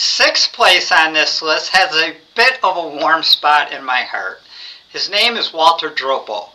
Sixth place on this list has a bit of a warm spot in my heart. His name is Walter Dropo.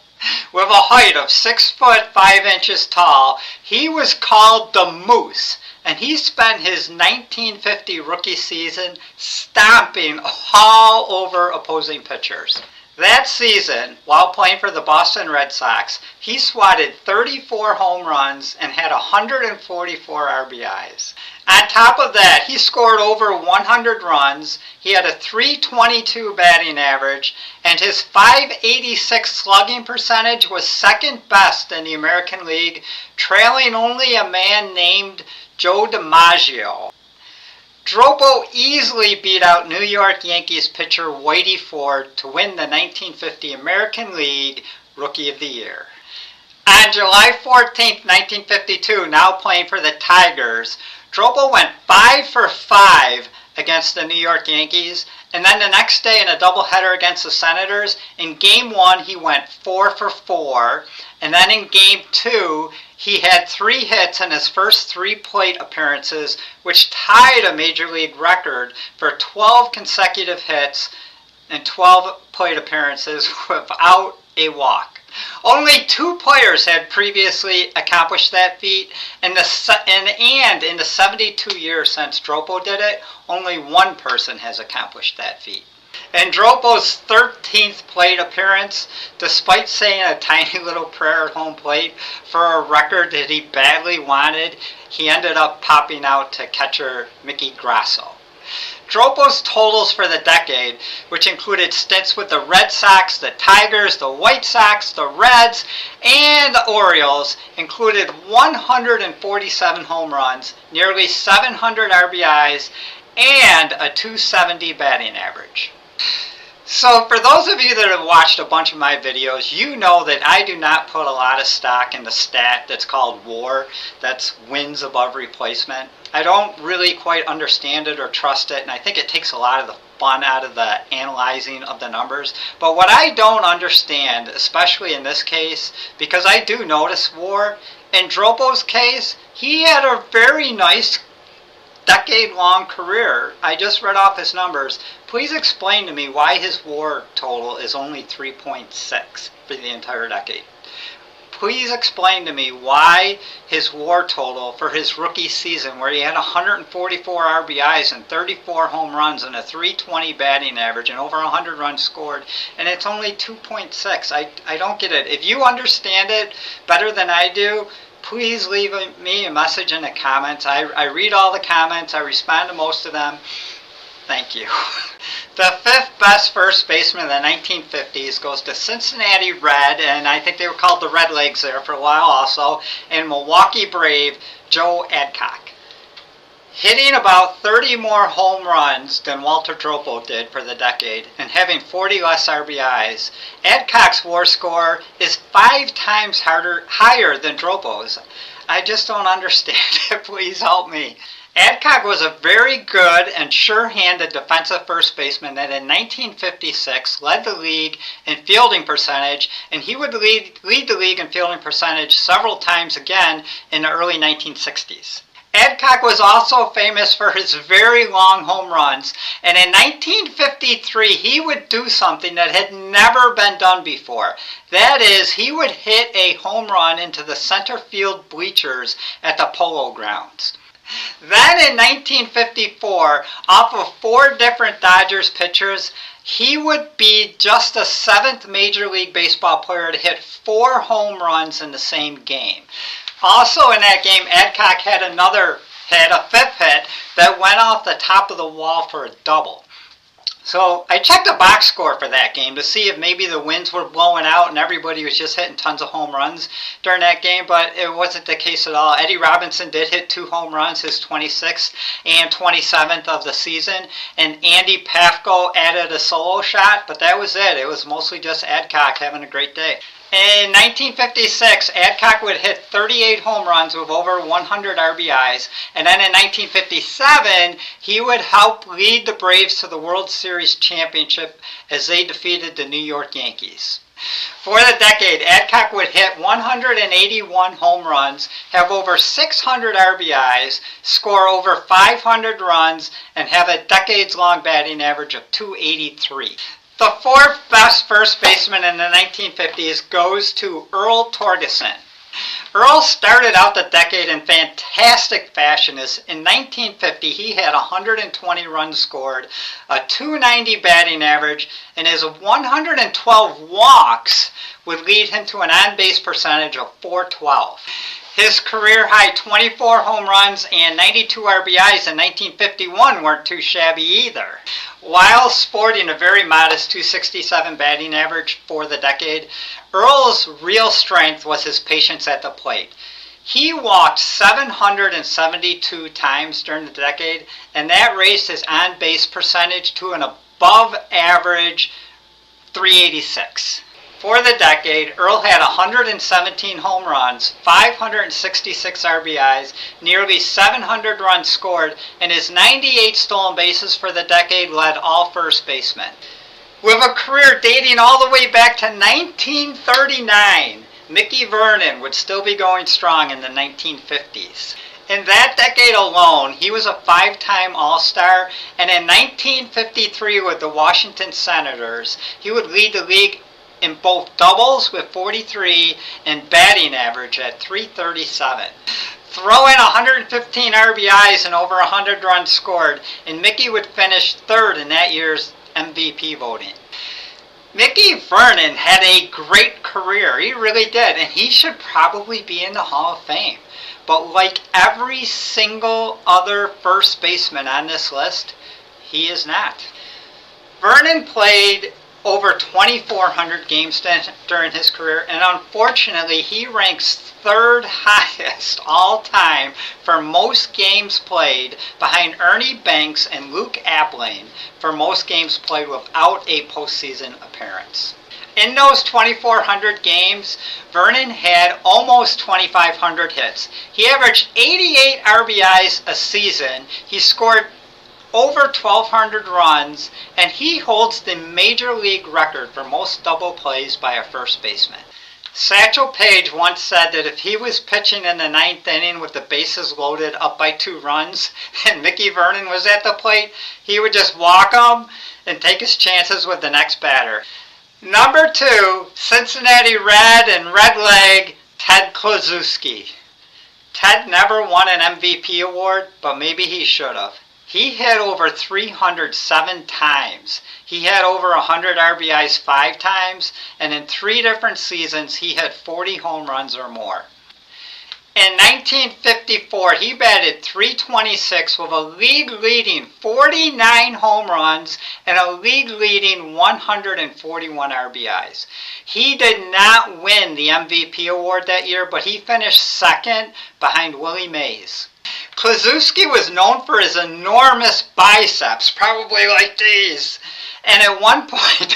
With a height of 6 foot 5 inches tall, he was called the Moose, and he spent his 1950 rookie season stomping all over opposing pitchers. That season, while playing for the Boston Red Sox, he swatted 34 home runs and had 144 RBIs. On top of that, he scored over 100 runs, he had a .322 batting average, and his .586 slugging percentage was second best in the American League, trailing only a man named Joe DiMaggio. Dropo easily beat out New York Yankees pitcher Whitey Ford to win the 1950 American League Rookie of the Year. On July 14, 1952, now playing for the Tigers, Dropo went 5 for 5 against the New York Yankees, and then the next day in a doubleheader against the Senators, in Game 1 he went 4 for 4, and then in Game 2 he had 3 hits in his first 3 plate appearances, which tied a Major League record for 12 consecutive hits and 12 plate appearances without a walk. Only 2 players had previously accomplished that feat, and in the 72 years since Dropo did it, only 1 person has accomplished that feat. In Dropo's 13th plate appearance, despite saying a tiny little prayer at home plate for a record that he badly wanted, he ended up popping out to catcher Mickey Grasso. Dropo's totals for the decade, which included stints with the Red Sox, the Tigers, the White Sox, the Reds, and the Orioles, included 147 home runs, nearly 700 RBIs, and a .270 batting average. So for those of you that have watched a bunch of my videos, you know that I do not put a lot of stock in the stat that's called WAR, that's wins above replacement. I don't really quite understand it or trust it, and I think it takes a lot of the fun out of the analyzing of the numbers. But what I don't understand, especially in this case, because I do notice WAR, in Dropo's case, he had a very nice decade-long career. I just read off his numbers. Please explain to me why his WAR total is only 3.6 for the entire decade. Please explain to me why his WAR total for his rookie season, where he had 144 RBIs and 34 home runs and a .320 batting average and over 100 runs scored, and it's only 2.6. I don't get it. If you understand it better than I do, please leave me a message in the comments. I read all the comments. I respond to most of them. Thank you. The 5th best first baseman of the 1950s goes to Cincinnati Red, and I think they were called the Red Legs there for a while also, and Milwaukee Brave, Joe Adcock. Hitting about 30 more home runs than Walter Dropo did for the decade, and having 40 less RBIs, Adcock's WAR score is 5 times higher than Dropo's. I just don't understand it. Please help me. Adcock was a very good and sure-handed defensive first baseman that in 1956 led the league in fielding percentage, and he would lead the league in fielding percentage several times again in the early 1960s. Adcock was also famous for his very long home runs, and in 1953 he would do something that had never been done before. That is, he would hit a home run into the center field bleachers at the Polo Grounds. Then in 1954, off of 4 different Dodgers pitchers, he would be just the 7th Major League Baseball player to hit 4 home runs in the same game. Also in that game, Adcock had another hit, a 5th hit, that went off the top of the wall for a double. So I checked the box score for that game to see if maybe the winds were blowing out and everybody was just hitting tons of home runs during that game, but it wasn't the case at all. Eddie Robinson did hit 2 home runs, his 26th and 27th of the season, and Andy Pafko added a solo shot, but that was it. It was mostly just Adcock having a great day. In 1956, Adcock would hit 38 home runs with over 100 RBIs, and then in 1957, he would help lead the Braves to the World Series championship as they defeated the New York Yankees. For the decade, Adcock would hit 181 home runs, have over 600 RBIs, score over 500 runs, and have a decades-long batting average of .283. The fourth best first baseman in the 1950s goes to Earl Torgenson. Earl started out the decade in fantastic fashion, as in 1950 he had 120 runs scored, a .290 batting average, and his 112 walks would lead him to an on-base percentage of .412. His career-high 24 home runs and 92 RBIs in 1951 weren't too shabby either. While sporting a very modest .267 batting average for the decade, Earl's real strength was his patience at the plate. He walked 772 times during the decade, and that raised his on-base percentage to an above-average .386. For the decade, Earl had 117 home runs, 566 RBIs, nearly 700 runs scored, and his 98 stolen bases for the decade led all first basemen. With a career dating all the way back to 1939, Mickey Vernon would still be going strong in the 1950s. In that decade alone, he was a 5-time All-Star, and in 1953 with the Washington Senators, he would lead the league in both doubles with 43 and batting average at .337. Throw in 115 RBIs and over 100 runs scored, and Mickey would finish third in that year's MVP voting. Mickey Vernon had a great career. He really did, and he should probably be in the Hall of Fame. But like every single other first baseman on this list, he is not. Vernon played over 2,400 games during his career, and unfortunately he ranks third highest all time for most games played, behind Ernie Banks and Luke Appling for most games played without a postseason appearance. In those 2,400 games, Vernon had almost 2,500 hits. He averaged 88 RBIs a season. He scored over 1,200 runs, and he holds the major league record for most double plays by a first baseman. Satchel Paige once said that if he was pitching in the 9th inning with the bases loaded up by 2 runs and Mickey Vernon was at the plate, he would just walk them and take his chances with the next batter. Number 2, Cincinnati Red and Red Leg, Ted Kluszewski. Ted never won an MVP award, but maybe he should have. He hit over 307 times. He had over 100 RBIs 5 times, and in 3 different seasons he hit 40 home runs or more. In 1954, he batted .326 with a league-leading 49 home runs and a league-leading 141 RBIs. He did not win the MVP award that year, but he finished second behind Willie Mays. Kluszewski was known for his enormous biceps, probably like these. And at one point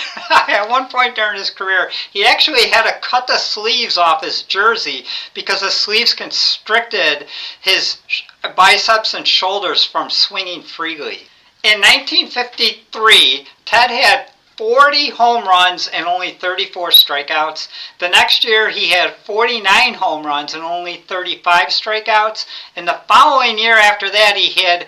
during his career, he actually had to cut the sleeves off his jersey because the sleeves constricted his biceps and shoulders from swinging freely. In 1953, Ted had 40 home runs and only 34 strikeouts. The next year he had 49 home runs and only 35 strikeouts. And the following year after that he had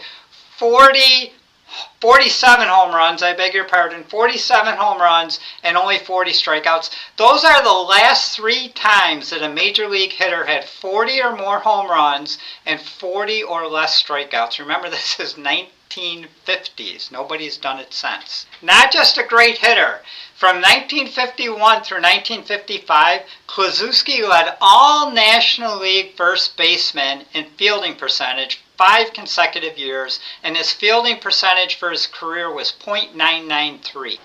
47 home runs, 47 home runs and only 40 strikeouts. Those are the last 3 times that a major league hitter had 40 or more home runs and 40 or less strikeouts. Remember, this is 1950s. Nobody's done it since. Not just a great hitter. From 1951 through 1955, Kluszewski led all National League first basemen in fielding percentage 5 consecutive years, and his fielding percentage for his career was .993.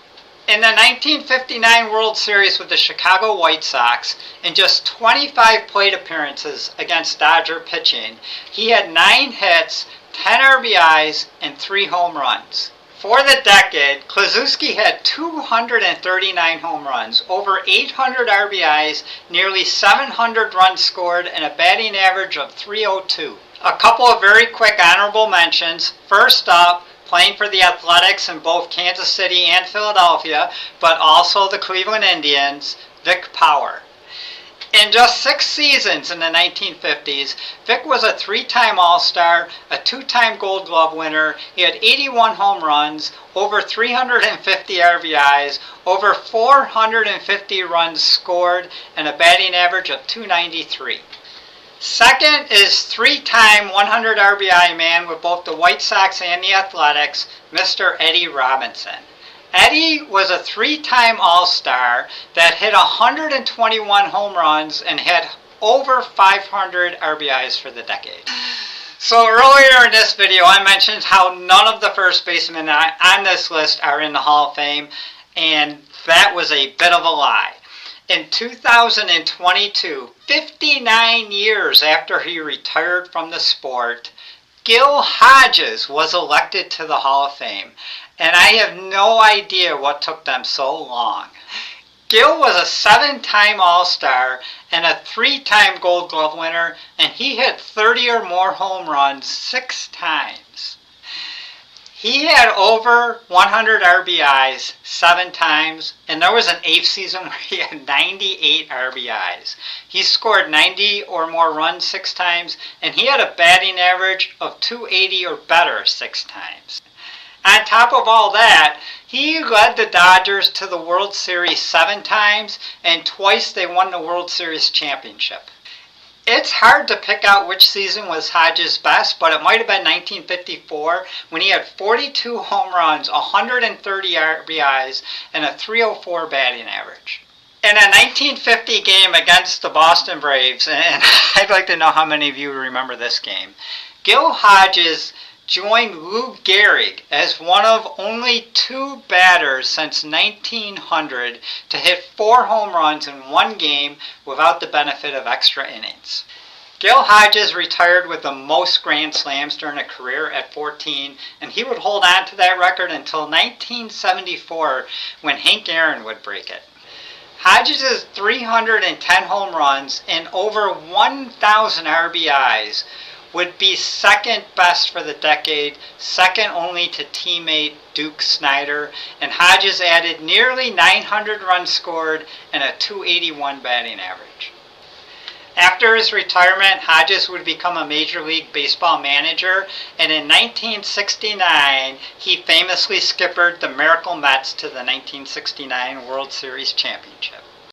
In the 1959 World Series with the Chicago White Sox, in just 25 plate appearances against Dodger pitching, he had 9 hits, 10 RBIs, and 3 home runs. For the decade, Kluszewski had 239 home runs, over 800 RBIs, nearly 700 runs scored, and a batting average of .302. A couple of very quick honorable mentions. First up, playing for the Athletics in both Kansas City and Philadelphia, but also the Cleveland Indians, Vic Power. In just 6 seasons in the 1950s, Vic was a 3-time All-Star, a 2-time Gold Glove winner. He had 81 home runs, over 350 RBIs, over 450 runs scored, and a batting average of .293. Second is 3-time 100 RBI man with both the White Sox and the Athletics, Mr. Eddie Robinson. Eddie was a 3-time All-Star that hit 121 home runs and had over 500 RBIs for the decade. So earlier in this video I mentioned how none of the first basemen on this list are in the Hall of Fame, and that was a bit of a lie. In 2022, 59 years after he retired from the sport, Gil Hodges was elected to the Hall of Fame. And I have no idea what took them so long. Gil was a 7-time All-Star and a 3-time Gold Glove winner, and he hit 30 or more home runs 6 times. He had over 100 RBIs 7 times, and there was an 8th season where he had 98 RBIs. He scored 90 or more runs 6 times, and he had a batting average of .280 or better 6 times. On top of all that, he led the Dodgers to the World Series 7 times, and twice they won the World Series championship. It's hard to pick out which season was Hodges' best, but it might have been 1954 when he had 42 home runs, 130 RBIs, and a .304 batting average. In a 1950 game against the Boston Braves, and I'd like to know how many of you remember this game, Gil Hodges joined Lou Gehrig as one of only 2 batters since 1900 to hit 4 home runs in 1 game without the benefit of extra innings. Gil Hodges retired with the most Grand Slams during a career at 14, and he would hold on to that record until 1974 when Hank Aaron would break it. Hodges' 310 home runs and over 1,000 RBIs would be second best for the decade, second only to teammate Duke Snider, and Hodges added nearly 900 runs scored and a .281 batting average. After his retirement, Hodges would become a Major League Baseball manager, and in 1969, he famously skippered the Miracle Mets to the 1969 World Series championship.